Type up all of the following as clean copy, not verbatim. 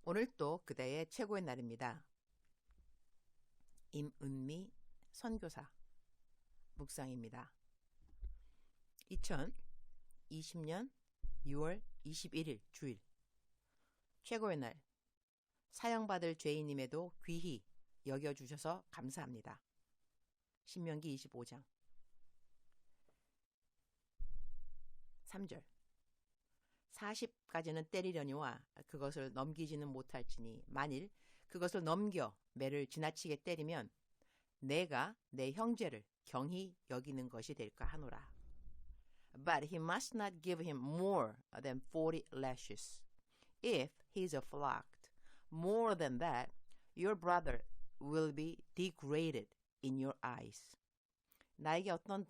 오늘 또 그대의 최고의 날입니다. 임은미 선교사 묵상입니다. 2020년 6월 21일 주일 최고의 날 사형받을 죄인임에도 귀히 여겨주셔서 감사합니다. 신명기 25장 3절 40까지는 때리려니와 그것을 넘기지는 못할지니 만일 그것을 넘겨 매를 지나치게 때리면 내가 내 형제를 경히 여기는 것이 될까 하노라. But he must not give him more than 40 lashes. If he is flogged more than that, your brother will be degraded in your eyes. 나에게 어떤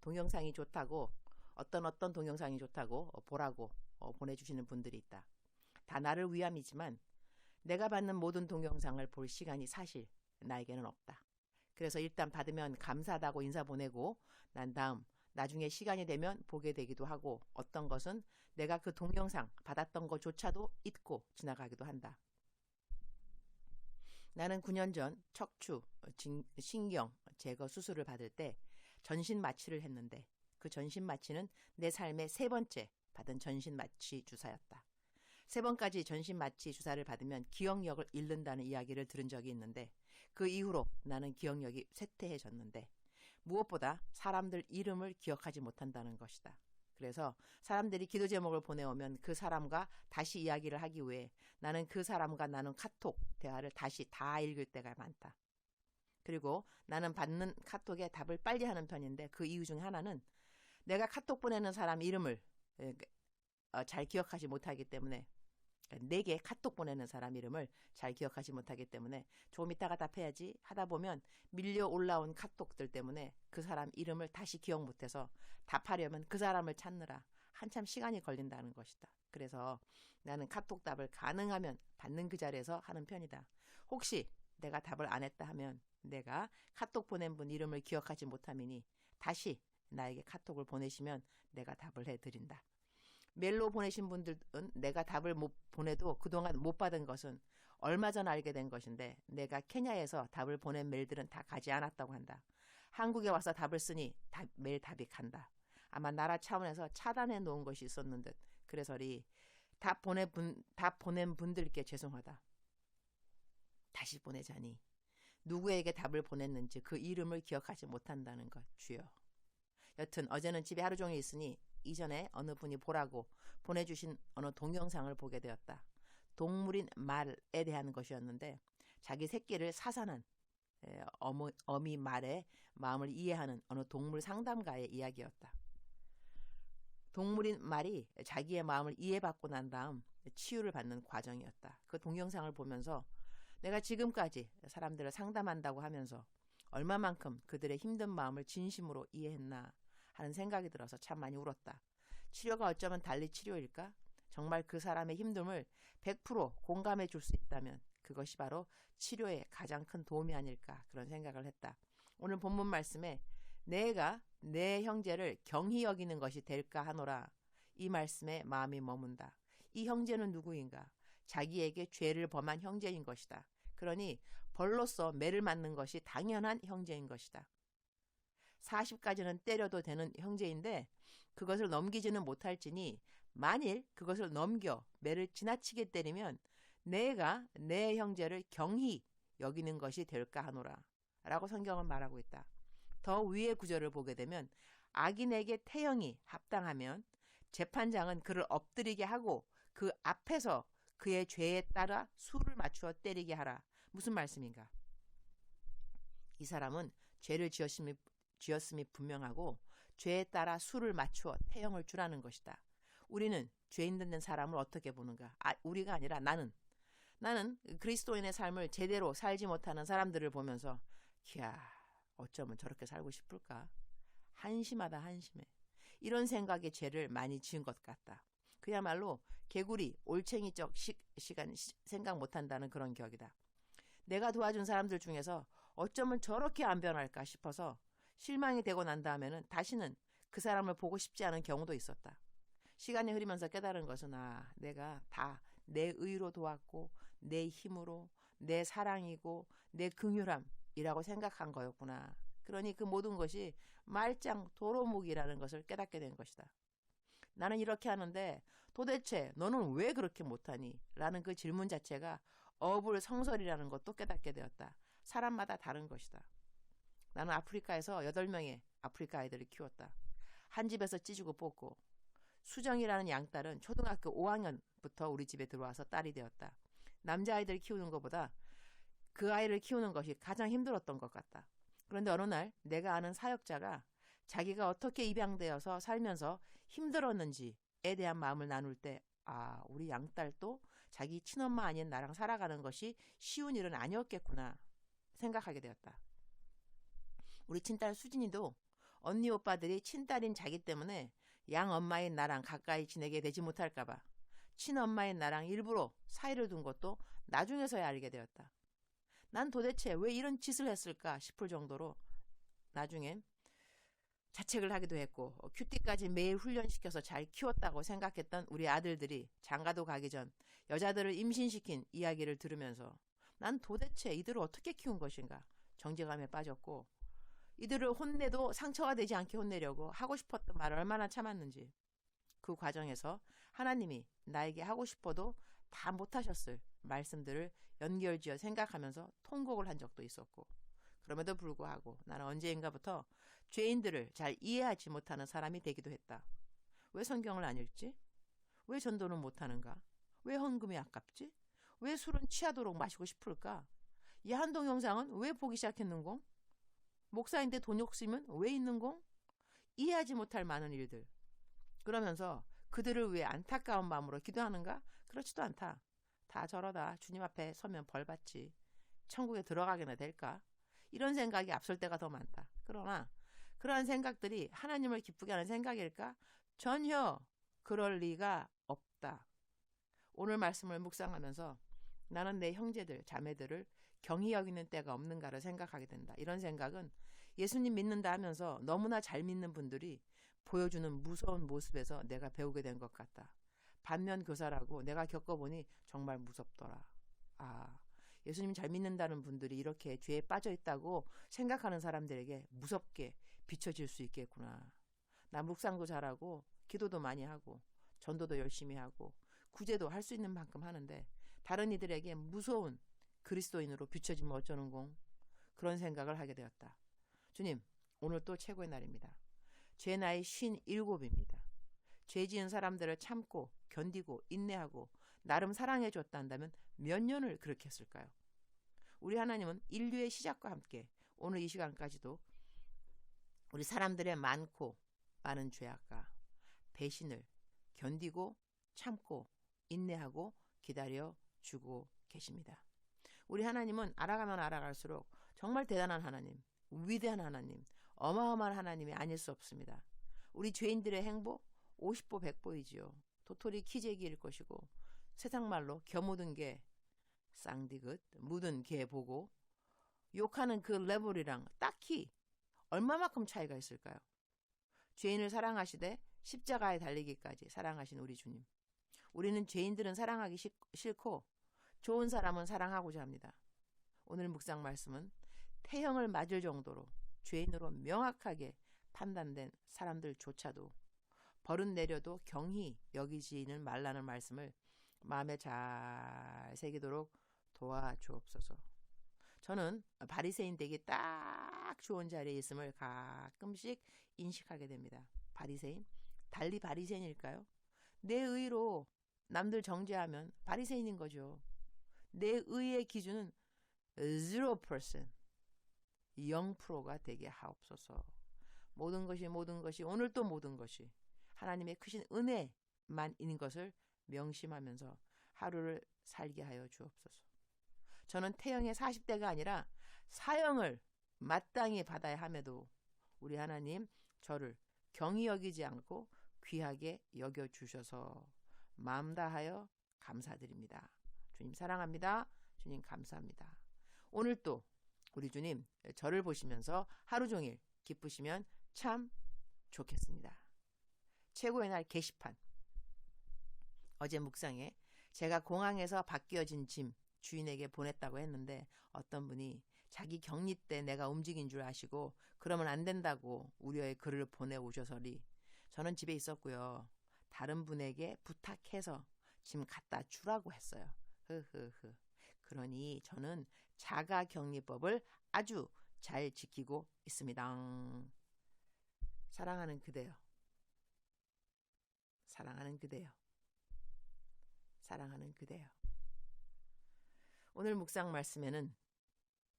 동영상이 좋다고 어떤 동영상이 좋다고 보라고 보내주시는 분들이 있다. 다 나를 위함이지만 내가 받는 모든 동영상을 볼 시간이 사실 나에게는 없다. 그래서 일단 받으면 감사하다고 인사 보내고 난 다음 나중에 시간이 되면 보게 되기도 하고 어떤 것은 내가 그 동영상 받았던 것조차도 잊고 지나가기도 한다. 나는 9년 전 척추, 신경 제거 수술을 받을 때 전신 마취를 했는데 그 전신 마취는 내 삶의 세 번째 받은 전신 마취 주사였다. 세 번까지 전신 마취 주사를 받으면 기억력을 잃는다는 이야기를 들은 적이 있는데 그 이후로 나는 기억력이 쇠퇴해졌는데 무엇보다 사람들 이름을 기억하지 못한다는 것이다. 그래서 사람들이 기도 제목을 보내오면 그 사람과 다시 이야기를 하기 위해 나는 그 사람과 나눈 카톡 대화를 다시 다 읽을 때가 많다. 그리고 나는 받는 카톡에 답을 빨리 하는 편인데 그 이유 중에 하나는 내가 카톡 보내는 사람 이름을 잘 기억하지 못하기 때문에 내게 카톡 보내는 사람 이름을 잘 기억하지 못하기 때문에 조금 이따가 답해야지 하다 보면 밀려 올라온 카톡들 때문에 그 사람 이름을 다시 기억 못해서 답하려면 그 사람을 찾느라 한참 시간이 걸린다는 것이다. 그래서 나는 카톡 답을 가능하면 받는 그 자리에서 하는 편이다. 혹시 내가 답을 안 했다 하면 내가 카톡 보낸 분 이름을 기억하지 못함이니 다시 나에게 카톡을 보내시면 내가 답을 해드린다. 메일로 보내신 분들은 내가 답을 못 보내도 그동안 못 받은 것은 얼마 전 알게 된 것인데 내가 케냐에서 답을 보낸 메일들은 다 가지 않았다고 한다. 한국에 와서 답을 쓰니 메일 답이 간다. 아마 나라 차원에서 차단해 놓은 것이 있었는 듯. 그래서리 답 보낸 분들께 죄송하다. 다시 보내자니 누구에게 답을 보냈는지 그 이름을 기억하지 못한다는 것 주여. 여튼 어제는 집에 하루 종일 있으니 이전에 어느 분이 보라고 보내주신 어느 동영상을 보게 되었다. 동물인 말에 대한 것이었는데 자기 새끼를 사산한 어미 말의 마음을 이해하는 어느 동물 상담가의 이야기였다. 동물인 말이 자기의 마음을 이해받고 난 다음 치유를 받는 과정이었다. 그 동영상을 보면서 내가 지금까지 사람들을 상담한다고 하면서 얼마만큼 그들의 힘든 마음을 진심으로 이해했나 하는 생각이 들어서 참 많이 울었다. 치료가 어쩌면 달리 치료일까? 정말 그 사람의 힘듦을 100% 공감해 줄 수 있다면 그것이 바로 치료에 가장 큰 도움이 아닐까 그런 생각을 했다. 오늘 본문 말씀에 내가 내 형제를 경히 여기는 것이 될까 하노라. 이 말씀에 마음이 머문다. 이 형제는 누구인가? 자기에게 죄를 범한 형제인 것이다. 그러니 벌로서 매를 맞는 것이 당연한 형제인 것이다. 40까지는 때려도 되는 형제인데 그것을 넘기지는 못할지니 만일 그것을 넘겨 매를 지나치게 때리면 내가 내 형제를 경히 여기는 것이 될까 하노라 라고 성경은 말하고 있다. 더 위의 구절을 보게 되면 악인에게 태형이 합당하면 재판장은 그를 엎드리게 하고 그 앞에서 그의 죄에 따라 수를 맞추어 때리게 하라. 무슨 말씀인가? 이 사람은 죄를 지었음이 분명하고 죄에 따라 수를 맞추어 태형을 주라는 것이다. 우리는 죄인 듣는 사람을 어떻게 보는가? 우리가 아니라 나는 그리스도인의 삶을 제대로 살지 못하는 사람들을 보면서 이야 어쩌면 저렇게 살고 싶을까? 한심하다 한심해. 이런 생각에 죄를 많이 지은 것 같다. 그야말로 개구리 올챙이적 시간 생각 못한다는 그런 격이다. 내가 도와준 사람들 중에서 어쩌면 저렇게 안 변할까 싶어서 실망이 되고 난 다음에는 다시는 그 사람을 보고 싶지 않은 경우도 있었다. 시간이 흐르면서 깨달은 것은 내가 다 내 의로 도왔고 내 힘으로 내 사랑이고 내 긍휼함이라고 생각한 거였구나. 그러니 그 모든 것이 말짱 도로묵이라는 것을 깨닫게 된 것이다. 나는 이렇게 하는데 도대체 너는 왜 그렇게 못하니? 라는 그 질문 자체가 어불성설이라는 것도 깨닫게 되었다. 사람마다 다른 것이다. 나는 아프리카에서 8명의 아프리카 아이들을 키웠다. 한 집에서 찢고 뽑고. 수정이라는 양딸은 초등학교 5학년부터 우리 집에 들어와서 딸이 되었다. 남자아이들 키우는 것보다 그 아이를 키우는 것이 가장 힘들었던 것 같다. 그런데 어느 날 내가 아는 사역자가 자기가 어떻게 입양되어서 살면서 힘들었는지에 대한 마음을 나눌 때 우리 양딸도 자기 친엄마 아닌 나랑 살아가는 것이 쉬운 일은 아니었겠구나 생각하게 되었다. 우리 친딸 수진이도 언니 오빠들이 친딸인 자기 때문에 양엄마인 나랑 가까이 지내게 되지 못할까봐 친엄마인 나랑 일부러 사이를 둔 것도 나중에서야 알게 되었다. 난 도대체 왜 이런 짓을 했을까 싶을 정도로 나중엔 자책을 하기도 했고 큐티까지 매일 훈련시켜서 잘 키웠다고 생각했던 우리 아들들이 장가도 가기 전 여자들을 임신시킨 이야기를 들으면서 난 도대체 이들을 어떻게 키운 것인가 정죄감에 빠졌고 이들을 혼내도 상처가 되지 않게 혼내려고 하고 싶었던 말을 얼마나 참았는지 그 과정에서 하나님이 나에게 하고 싶어도 다 못하셨을 말씀들을 연결지어 생각하면서 통곡을 한 적도 있었고 그럼에도 불구하고 나는 언제인가부터 죄인들을 잘 이해하지 못하는 사람이 되기도 했다. 왜 성경을 안 읽지? 왜 전도는 못하는가? 왜 헌금이 아깝지? 왜 술은 취하도록 마시고 싶을까? 이 한동 영상은 왜 보기 시작했는공? 목사인데 돈 욕심은 왜 있는공? 이해하지 못할 많은 일들. 그러면서 그들을 위해 안타까운 마음으로 기도하는가? 그렇지도 않다. 다 저러다 주님 앞에 서면 벌받지. 천국에 들어가게나 될까? 이런 생각이 앞설 때가 더 많다. 그러나 그러한 생각들이 하나님을 기쁘게 하는 생각일까? 전혀 그럴 리가 없다. 오늘 말씀을 묵상하면서 나는 내 형제들, 자매들을 경히 여기는 때가 없는가를 생각하게 된다. 이런 생각은 예수님 믿는다 하면서 너무나 잘 믿는 분들이 보여주는 무서운 모습에서 내가 배우게 된 것 같다. 반면 교사라고 내가 겪어보니 정말 무섭더라. 예수님 잘 믿는다는 분들이 이렇게 죄에 빠져 있다고 생각하는 사람들에게 무섭게 비춰질 수 있겠구나. 나 묵상도 잘하고 기도도 많이 하고 전도도 열심히 하고 구제도 할 수 있는 만큼 하는데 다른 이들에게 무서운 그리스도인으로 비춰지면 어쩌는공? 그런 생각을 하게 되었다. 주님, 오늘 또 최고의 날입니다. 제 나이 57입니다. 죄 지은 사람들을 참고 견디고 인내하고 나름 사랑해 줬다 한다면 몇 년을 그렇게 했을까요? 우리 하나님은 인류의 시작과 함께 오늘 이 시간까지도 우리 사람들의 많고 많은 죄악과 배신을 견디고 참고 인내하고 기다려 주고 계십니다. 우리 하나님은 알아가면 알아갈수록 정말 대단한 하나님, 위대한 하나님, 어마어마한 하나님이 아닐 수 없습니다. 우리 죄인들의 행보 50보 100보이지요. 도토리 키재기일 것이고 세상 말로 겨묻은 개 쌍디긋 묻은 개 보고 욕하는 그 레벨이랑 딱히 얼마만큼 차이가 있을까요? 죄인을 사랑하시되 십자가에 달리기까지 사랑하신 우리 주님. 우리는 죄인들은 사랑하기 싫고 좋은 사람은 사랑하고자 합니다. 오늘 묵상 말씀은 태형을 맞을 정도로 죄인으로 명확하게 판단된 사람들조차도 벌은 내려도 경히 여기지는 말라는 말씀을 마음에 잘 새기도록 도와주옵소서. 저는 바리새인 되기 딱 좋은 자리에 있음을 가끔씩 인식하게 됩니다. 바리새인? 달리 바리새인일까요? 내 의로 남들 정죄하면 바리새인인 거죠. 내 의의 기준은 0%, 0%가 되게 하옵소서. 모든 것이 오늘 또 모든 것이 하나님의 크신 은혜만인 것을 명심하면서 하루를 살게 하여 주옵소서. 저는 태형의 40대가 아니라 사형을 마땅히 받아야 함에도 우리 하나님 저를 경히 여기지 않고 귀하게 여겨주셔서 마음 다하여 감사드립니다. 주님 사랑합니다. 주님 감사합니다. 오늘 또 우리 주님 저를 보시면서 하루 종일 기쁘시면 참 좋겠습니다. 최고의 날 게시판. 어제 묵상에 제가 공항에서 바뀌어진 짐 주인에게 보냈다고 했는데 어떤 분이 자기 격리 때 내가 움직인 줄 아시고 그러면 안 된다고 우려의 글을 보내오셔서리 저는 집에 있었고요. 다른 분에게 부탁해서 짐 갖다 주라고 했어요. 흐흐흐. 그러니 저는 자가격리법을 아주 잘 지키고 있습니다. 사랑하는 그대여. 사랑하는 그대여. 사랑하는 그대여. 오늘 묵상 말씀에는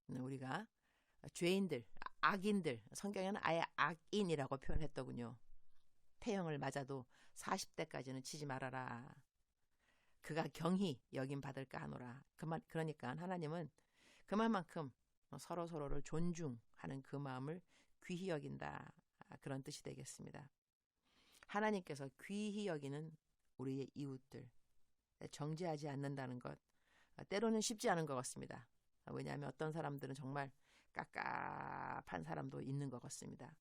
우리가 죄인들, 악인들, 성경에는 아예 악인이라고 표현했더군요. 태형을 맞아도 40대까지는 치지 말아라. 그가 경히 여김 받을까 하노라. 그러니까 하나님은 그만큼 서로를 존중하는 그 마음을 귀히 여긴다. 그런 뜻이 되겠습니다. 하나님께서 귀히 여기는 우리의 이웃들 정죄하지 않는다는 것 때로는 쉽지 않은 것 같습니다. 왜냐하면 어떤 사람들은 정말 깝깝한 사람도 있는 것 같습니다.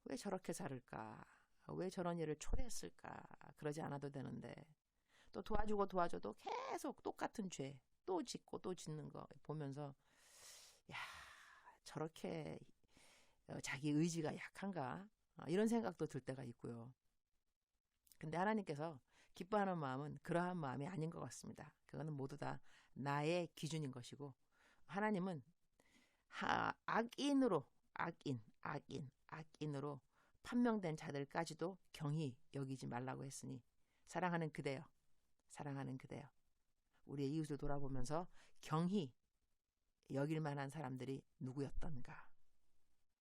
왜 저렇게 살을까? 왜 저런 일을 초래했을까? 그러지 않아도 되는데 또 도와줘도 계속 똑같은 죄 또 짓고 또 짓는 거 보면서 야, 저렇게 자기 의지가 약한가? 이런 생각도 들 때가 있고요. 근데 하나님께서 기뻐하는 마음은 그러한 마음이 아닌 것 같습니다. 그거는 모두 다 나의 기준인 것이고 하나님은 악인으로 판명된 자들까지도 경히 여기지 말라고 했으니 사랑하는 그대여 우리의 이웃을 돌아보면서 경히 여길 만한 사람들이 누구였던가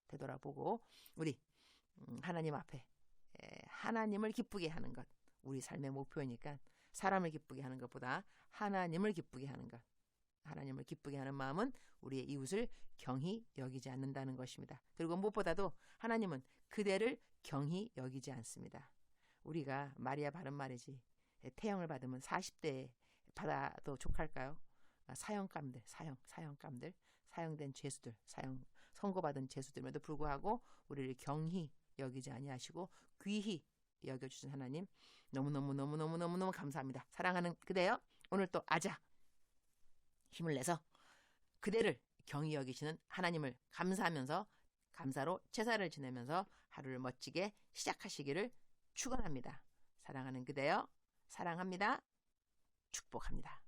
되돌아보고 우리 하나님 앞에 하나님을 기쁘게 하는 것 우리 삶의 목표니까 사람을 기쁘게 하는 것보다 하나님을 기쁘게 하는 것 하나님을 기쁘게 하는 마음은 우리의 이웃을 경히 여기지 않는다는 것입니다. 그리고 무엇보다도 하나님은 그대를 경히 여기지 않습니다. 우리가 말이야 바른 말이지 태형을 받으면 40대에 받아도 족할까요? 사형감들 사형된 죄수들 선고받은 죄수들에도 불구하고 우리를 경히 여기지 아니하시고 귀히 여겨주신 하나님 너무너무 감사합니다. 사랑하는 그대여 오늘 또 아자 힘을 내서 그대를 경히 여기시는 하나님을 감사하면서 감사로 제사를 지내면서 하루를 멋지게 시작하시기를 축원합니다. 사랑하는 그대여 사랑합니다. 축복합니다.